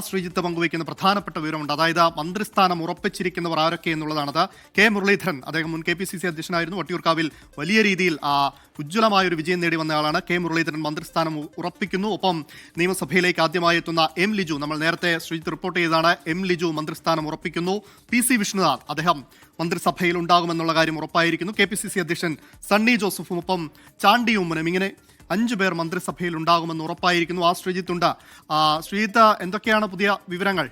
ശ്രീജിത്ത് പങ്കുവയ്ക്കുന്ന പ്രധാനപ്പെട്ട വിവരമുണ്ട്. അതായത് മന്ത്രിസ്ഥാനം ഉറപ്പിച്ചിരിക്കുന്നവർ ആരൊക്കെ എന്നുള്ളതാണത്. കെ മുരളീധരൻ, അദ്ദേഹം മുൻ KPCC അധ്യക്ഷനായിരുന്നു. വട്ടിയൂർക്കാവിൽ വലിയ രീതിയിൽ ഉജ്ജ്വലമായൊരു വിജയം നേടി വന്നയാളാണ്. കെ മുരളീധരൻ മന്ത്രിസ്ഥാനം ഉറപ്പിക്കുന്നു. ഒപ്പം നിയമസഭയിലേക്ക് ആദ്യമായി എത്തുന്ന എം ലിജു, നമ്മൾ നേരത്തെ ശ്രീജിത്ത് റിപ്പോർട്ട് ചെയ്തതാണ്, എം ലിജു മന്ത്രിസ്ഥാനം ഉറപ്പിക്കുന്നു. PC വിഷ്ണുനാഥ്, അദ്ദേഹം മന്ത്രിസഭയിൽ ഉണ്ടാകുമെന്നുള്ള കാര്യം ഉറപ്പായിരിക്കുന്നു. KPCC അധ്യക്ഷൻ സണ്ണി ജോസഫും ഒപ്പം ചാണ്ടി ഉമ്മനും, ഇങ്ങനെ 5 പേർ മന്ത്രിസഭയിൽ ഉണ്ടാകുമെന്ന് ഉറപ്പായിരിക്കുന്നു. ശ്രീജിത്ത് ഉണ്ട്. ശ്രീജിത്ത്, എന്തൊക്കെയാണ് പുതിയ വിവരങ്ങൾ?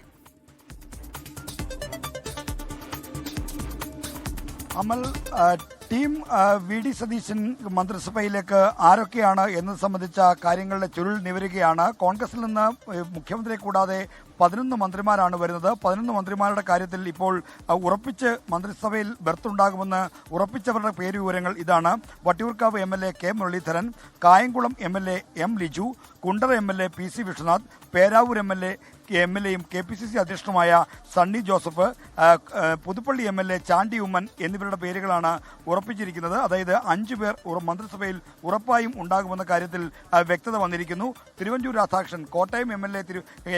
അമൽ, ടീം VD സതീശൻ മന്ത്രിസഭയിലേക്ക് ആരൊക്കെയാണ് എന്നത് സംബന്ധിച്ച കാര്യങ്ങളുടെ ചുരുൾ നിവരുകയാണ്. കോൺഗ്രസിൽ നിന്ന് മുഖ്യമന്ത്രിയെ കൂടാതെ 11 മന്ത്രിമാരാണ് വരുന്നത്. 11 മന്ത്രിമാരുടെ കാര്യത്തിൽ ഇപ്പോൾ ഉറപ്പിച്ച് മന്ത്രിസഭയിൽ ബർത്തുണ്ടാകുമെന്ന് ഉറപ്പിച്ചവരുടെ പേര് വിവരങ്ങൾ ഇതാണ്. Vattiyoorkavu MLA K Muraleedharan, Kayamkulam MLA M Liju, Kundara MLA PC Vishnunath, Peravoor MLAയും KPCC അധ്യക്ഷനുമായ Sunny Joseph, Puthuppally MLA Chandy Oommen എന്നിവരുടെ പേരുകളാണ് ഉറപ്പിച്ചിരിക്കുന്നത്. അതായത് 5 പേർ മന്ത്രിസഭയിൽ ഉറപ്പായും ഉണ്ടാകുമെന്ന കാര്യത്തിൽ വ്യക്തത വന്നിരിക്കുന്നു. തിരുവഞ്ചൂർ രാധാകൃഷ്ണൻ, കോട്ടയം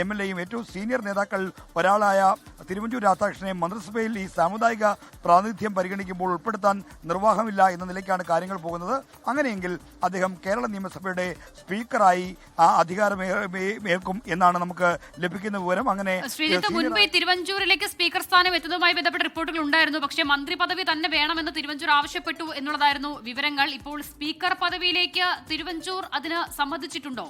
MLAയും ഏറ്റവും സീനിയർ നേതാക്കൾ ഒരാളായ തിരുവഞ്ചൂർ രാധാകൃഷ്ണനെ മന്ത്രിസഭയിൽ ഈ സാമുദായിക പ്രാതിനിധ്യം പരിഗണിക്കുമ്പോൾ ഉൾപ്പെടുത്താൻ നിർവാഹമില്ല എന്ന നിലയ്ക്കാണ് കാര്യങ്ങൾ പോകുന്നത്. അങ്ങനെയെങ്കിൽ അദ്ദേഹം കേരള നിയമസഭയുടെ സ്പീക്കറായി അധികാരമേൽക്കും എന്നാണ് നമുക്ക് ലഭിക്കുന്ന വിവരം. അങ്ങനെ ശ്രീജിത്ത്, മുൻപ് തിരുവഞ്ചൂരിലേക്ക് സ്പീക്കർ സ്ഥാനം എത്തുന്നതുമായി ബന്ധപ്പെട്ട റിപ്പോർട്ടുകൾ ഉണ്ടായിരുന്നു. പക്ഷേ മന്ത്രി പദവി തന്നെ വേണമെന്ന് തിരുവഞ്ചൂർ ആവശ്യപ്പെട്ടു എന്നുള്ളതായിരുന്നു വിവരങ്ങൾ. ഇപ്പോൾ സ്പീക്കർ പദവിയിലേക്ക് തിരുവഞ്ചൂർ അതിന് സമ്മതിച്ചിട്ടുണ്ടോ?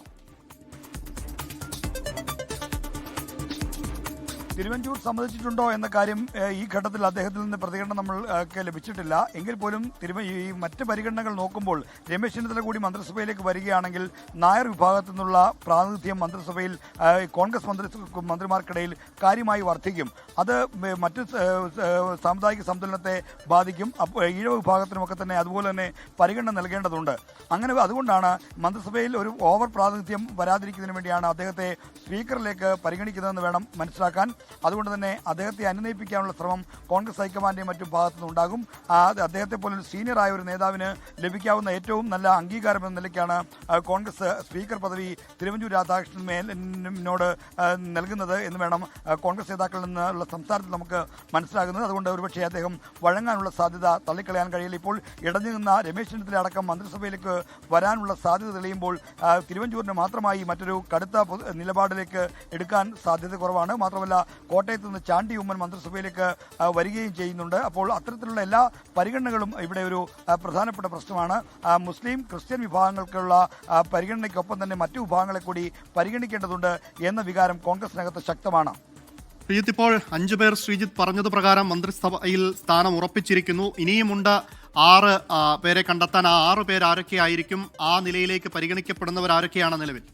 തിരുവഞ്ചൂർ സമ്മതിച്ചിട്ടുണ്ടോ എന്ന കാര്യം ഈ ഘട്ടത്തിൽ അദ്ദേഹത്തിൽ നിന്ന് പ്രതികരണം നമ്മൾക്ക് ലഭിച്ചിട്ടില്ല. എങ്കിൽ പോലും ഈ മറ്റ് പരിഗണനകൾ നോക്കുമ്പോൾ രമേശ് ചെന്നിത്തല കൂടി മന്ത്രിസഭയിലേക്ക് വരികയാണെങ്കിൽ നായർ വിഭാഗത്തിൽ നിന്നുള്ള പ്രാതിനിധ്യം മന്ത്രിസഭയിൽ കോൺഗ്രസ് മന്ത്രിമാർക്കിടയിൽ കാര്യമായി വർദ്ധിക്കും. അത് മറ്റ് സാമുദായിക സന്തുലനത്തെ ബാധിക്കും. ഈഴവ വിഭാഗത്തിനുമൊക്കെ തന്നെ അതുപോലെ തന്നെ പരിഗണന നൽകേണ്ടതുണ്ട്. അതുകൊണ്ടാണ് മന്ത്രിസഭയിൽ ഒരു ഓവർ പ്രാതിനിധ്യം വരാതിരിക്കുന്നതിന് വേണ്ടിയാണ് അദ്ദേഹത്തെ സ്പീക്കറിലേക്ക് പരിഗണിക്കുന്നതെന്ന് വേണം മനസ്സിലാക്കാൻ. അതുകൊണ്ട് തന്നെ അദ്ദേഹത്തെ അനുനയിപ്പിക്കാനുള്ള ശ്രമം കോൺഗ്രസ് ഹൈക്കമാൻഡിന്റെ മറ്റും ഭാഗത്തുനിന്നുണ്ടാകും. അദ്ദേഹത്തെ പോലെ സീനിയർ ആയ ഒരു നേതാവിന് ലഭിക്കാവുന്ന ഏറ്റവും നല്ല അംഗീകാരം എന്ന നിലയ്ക്കാണ് കോൺഗ്രസ് സ്പീക്കർ പദവി തിരുവഞ്ചൂർ രാധാകൃഷ്ണനോട് നൽകുന്നത് എന്ന് വേണം കോൺഗ്രസ് നേതാക്കളിൽ നിന്നുള്ള സംസാരത്തിൽ നമുക്ക് മനസ്സിലാകുന്നത്. അതുകൊണ്ട് ഒരുപക്ഷെ അദ്ദേഹം വഴങ്ങാനുള്ള സാധ്യത തള്ളിക്കളയാൻ കഴിയില്ല. ഇപ്പോൾ ഇടഞ്ഞു നിന്ന രമേശ് ചെന്നിത്തല അടക്കം മന്ത്രിസഭയിലേക്ക് വരാനുള്ള സാധ്യത തെളിയുമ്പോൾ തിരുവഞ്ചൂരിന് മാത്രമായി മറ്റൊരു കടുത്ത നിലപാടിലേക്ക് എടുക്കാൻ സാധ്യത കുറവാണ്. മാത്രമല്ല കോട്ടയത്ത് നിന്ന് ചാണ്ടി ഉമ്മൻ മന്ത്രിസഭയിലേക്ക് വരികയും ചെയ്യുന്നുണ്ട്. അപ്പോൾ അത്തരത്തിലുള്ള എല്ലാ പരിഗണനകളും ഇവിടെ ഒരു പ്രധാനപ്പെട്ട പ്രശ്നമാണ്. മുസ്ലിം ക്രിസ്ത്യൻ വിഭാഗങ്ങൾക്കുള്ള പരിഗണനയ്ക്കൊപ്പം തന്നെ മറ്റു വിഭാഗങ്ങളെ കൂടി പരിഗണിക്കേണ്ടതുണ്ട് എന്ന വികാരം കോൺഗ്രസിനകത്ത് ശക്തമാണ്. ശ്രീജിത്ത്, ഇപ്പോൾ 5 പേർ ശ്രീജിത്ത് പറഞ്ഞത് പ്രകാരം മന്ത്രിസഭയിൽ സ്ഥാനം ഉറപ്പിച്ചിരിക്കുന്നു. ഇനിയുമുണ്ട് 6 പേരെ കണ്ടെത്താൻ. ആ 6 പേർ ആരൊക്കെയായിരിക്കും? ആ നിലയിലേക്ക് പരിഗണിക്കപ്പെടുന്നവർ ആരൊക്കെയാണ് നിലവിൽ?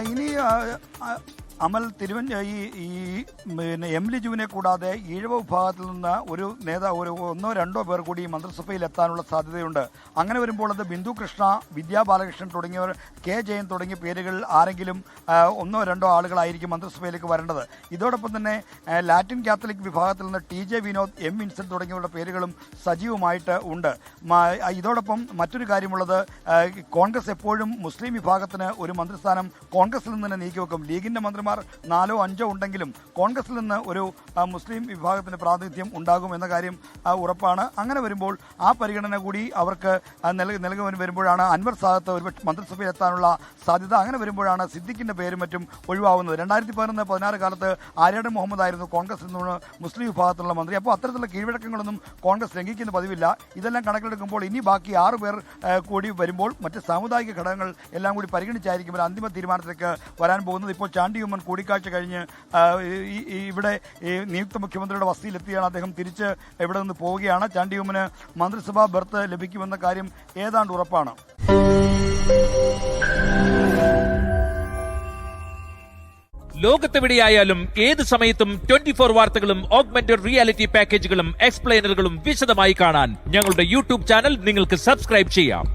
ഇനി അമൽ, എം ലിജുവിനെ കൂടാതെ ഈഴവ വിഭാഗത്തിൽ നിന്ന് ഒരു നേതാവ്, 1-2 പേർ കൂടി മന്ത്രിസഭയിൽ എത്താനുള്ള സാധ്യതയുണ്ട്. അങ്ങനെ വരുമ്പോൾ അത് ബിന്ദു കൃഷ്ണ, വിദ്യാ ബാലകൃഷ്ണൻ തുടങ്ങിയവർ, കെ ജയൻ തുടങ്ങിയ പേരുകൾ ആരെങ്കിലും 1-2 ആളുകളായിരിക്കും മന്ത്രിസഭയിലേക്ക് വരേണ്ടത്. ഇതോടൊപ്പം തന്നെ ലാറ്റിൻ കാത്തലിക് വിഭാഗത്തിൽ നിന്ന് TJ വിനോദ്, M വിൻസെന്റ് തുടങ്ങിയവരുടെ പേരുകളും സജീവമായിട്ട് ഉണ്ട്. ഇതോടൊപ്പം മറ്റൊരു കാര്യമുള്ളത്, കോൺഗ്രസ് എപ്പോഴും മുസ്ലിം വിഭാഗത്തിന് ഒരു മന്ത്രിസ്ഥാനം കോൺഗ്രസിൽ നിന്ന് തന്നെ നീക്കിവെക്കും. ലീഗിന്റെ മന്ത്രിമാർ 4-5 ഉണ്ടെങ്കിലും കോൺഗ്രസിൽ നിന്ന് ഒരു മുസ്ലിം വിഭാഗത്തിന് പ്രാതിനിധ്യം ഉണ്ടാകും എന്ന കാര്യം ഉറപ്പാണ്. അങ്ങനെ വരുമ്പോൾ ആ പരിഗണന കൂടി അവർക്ക് നൽകുവാൻ വരുമ്പോഴാണ് അൻവർ സാദത്ത് ഒരു മന്ത്രിസഭയിൽ എത്താനുള്ള സാധ്യത. അങ്ങനെ വരുമ്പോഴാണ് സിദ്ദിഖിന്റെ പേരും മറ്റും ഒഴിവാകുന്നത്. 2011-16 കാലത്ത് ആര്യാടൻ മുഹമ്മദ് ആയിരുന്നു കോൺഗ്രസിൽ നിന്ന് മുസ്ലിം വിഭാഗത്തിലുള്ള മന്ത്രി. അപ്പോൾ അത്തരത്തിലുള്ള കീഴ്വഴക്കങ്ങളൊന്നും കോൺഗ്രസ് ലംഘിക്കുന്ന പതിവില്ല. ഇതെല്ലാം കണക്കിലെടുക്കുമ്പോൾ ഇനി ബാക്കി 6 പേർ കൂടി വരുമ്പോൾ മറ്റ് സാമുദായിക ഘടകങ്ങൾ എല്ലാം കൂടി പരിഗണിച്ചായിരിക്കും ഒരു അന്തിമ തീരുമാനത്തിലേക്ക് വരാൻ പോകുന്നത്. ഇപ്പോൾ ചാണ്ടി ഉമ്മൻ കൂടിക്കാഴ്ച കഴിഞ്ഞ് ഇവിടെ നിയുക്ത മുഖ്യമന്ത്രിയുടെ വസതിയിലെത്തിയാണ്. അദ്ദേഹം തിരിച്ച് ഇവിടെ നിന്ന് പോവുകയാണ്. ചാണ്ടി ഉമ്മന് മന്ത്രിസഭാ ബർത്ത് ലഭിക്കുമെന്ന കാര്യം ഏതാണ്ട് ഉറപ്പാണ്. ലോകത്തെവിടെയായാലും ഏത് സമയത്തും 24 വാർത്തകളും ഓഗ്മെന്റഡ് റിയാലിറ്റി പാക്കേജുകളും എക്സ്പ്ലെയിനറുകളും വിശദമായി കാണാൻ ഞങ്ങളുടെ യൂട്യൂബ് ചാനൽ നിങ്ങൾക്ക് സബ്സ്ക്രൈബ് ചെയ്യാം.